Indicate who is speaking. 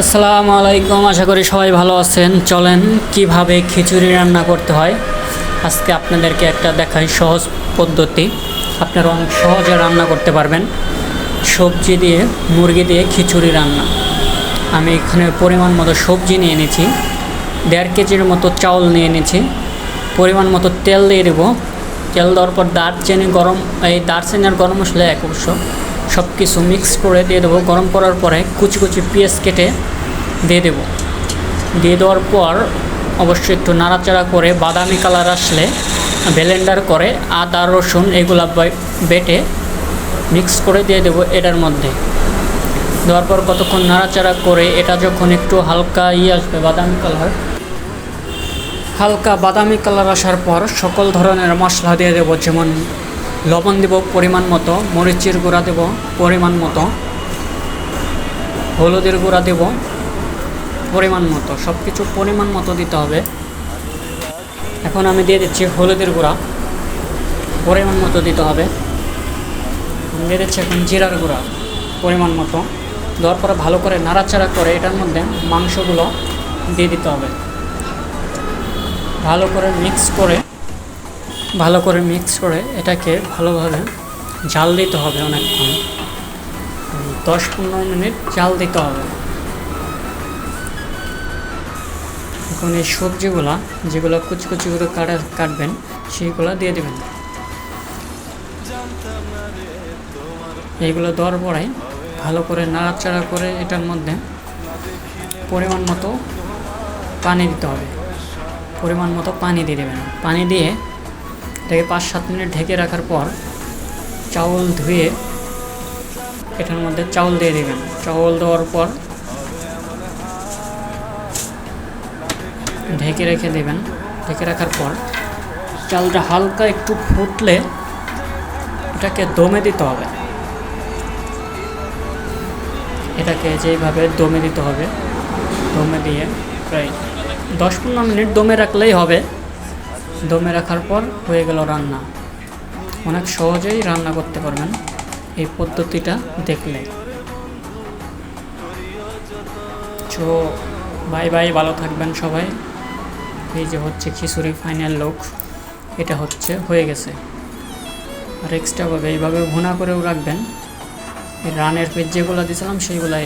Speaker 1: আসসালামু আলাইকুম, আশা করি সবাই ভালো আছেন। চলেন কিভাবে খিচুড়ি রান্না করতে হয় আজকে আপনাদেরকে একটা দেখাই সহজ পদ্ধতি। আপনারা অনেক সহজে রান্না করতে পারবেন। সবজি দিয়ে মুরগি দিয়ে খিচুড়ি রান্না। আমি এখানে পরিমাণ মতো সবজি নিয়ে নিয়েছি, 1.5 কেজির মতো চাউল নিয়ে নিয়েছি, পরিমাণ মতো তেল দিয়ে দেবো। তেল দেওয়ার পর দারচিনি আর গরম মশলা এক অংশ সব কিছু মিক্স করে দিয়ে দেবো। গরম করার পরে কুচি কুচি পেঁয়াজ কেটে দিয়ে দেবো। দিয়ে দেওয়ার পর অবশ্যই একটু নাড়াচাড়া করে বাদামি কালার আসলে ব্লেন্ডার করে আদা রসুন এগুলা বেটে মিক্স করে দিয়ে দেবো এটার মধ্যে। দেওয়ার পর কতক্ষণ নাড়াচাড়া করে এটা যখন একটু হালকা আসবে হালকা বাদামি কালার আসার পর সকল ধরনের মশলা দিয়ে দেবো। যেমন লবণ দেব পরিমাণ মতো, মরিচের গুঁড়া দেব পরিমাণ মতো, হলুদের গুঁড়া দেব পরিমাণ মতো, সব কিছু পরিমাণ মতো দিতে হবে। এখন আমি দিয়ে দিচ্ছি হলুদের গুঁড়া পরিমাণ মতো দিতে হবে। আমি দিয়ে দিচ্ছি এখন জিরার গুঁড়া পরিমাণ মতো। দেওয়ার পরে ভালো করে নাড়াচাড়া করে এটার মধ্যে মাংসগুলো দিয়ে দিতে হবে। ভালো করে মিক্স করে এটাকে ভালোভাবে জাল দিতে হবে। অনেকক্ষণ 10-15 মিনিট জাল দিতে হবে। এখন এই সবজিগুলা যেগুলো কুচি কুচি করে কাটবেন সেইগুলো দিয়ে দেবেন। এইগুলো দেওয়ার পরে ভালো করে নাড়াচাড়া করে এটার মধ্যে পরিমাণ মতো পানি দিতে হবে। পরিমাণ মতো পানি দিয়ে দেবেন। পানি দিয়ে এটাকে 5-7 মিনিট ঢেকে রাখার পর চাউল ধুয়ে এটার মধ্যে চাউল দিয়ে দেবেন। চাউল দেওয়ার পর ঢেকে রেখে দেবেন। ঢেকে রাখার পর চালটা হালকা একটু ফুটলে এটাকে দমে দিতে হবে। এটাকে যেইভাবে দমে দিতে হবে, দমে দিয়ে প্রায় 10-15 মিনিট দমে রাখলেই হবে। দমে রাখার পর হয়ে গেল রান্না। অনেক সহজেই রান্না করতে পারবেন এই পদ্ধতিটা দেখলে। তো বাই বাই, ভালো থাকবেন সবাই। এই যে হচ্ছে খিচুড়ি ফাইনাল লুক, এটা হয়ে গেছে। আর এক্সট্রাভাবে এইভাবে ভুনা করেও রাখবেন। এই রানের পেজ যেগুলো দিয়েছিলাম সেইগুলাই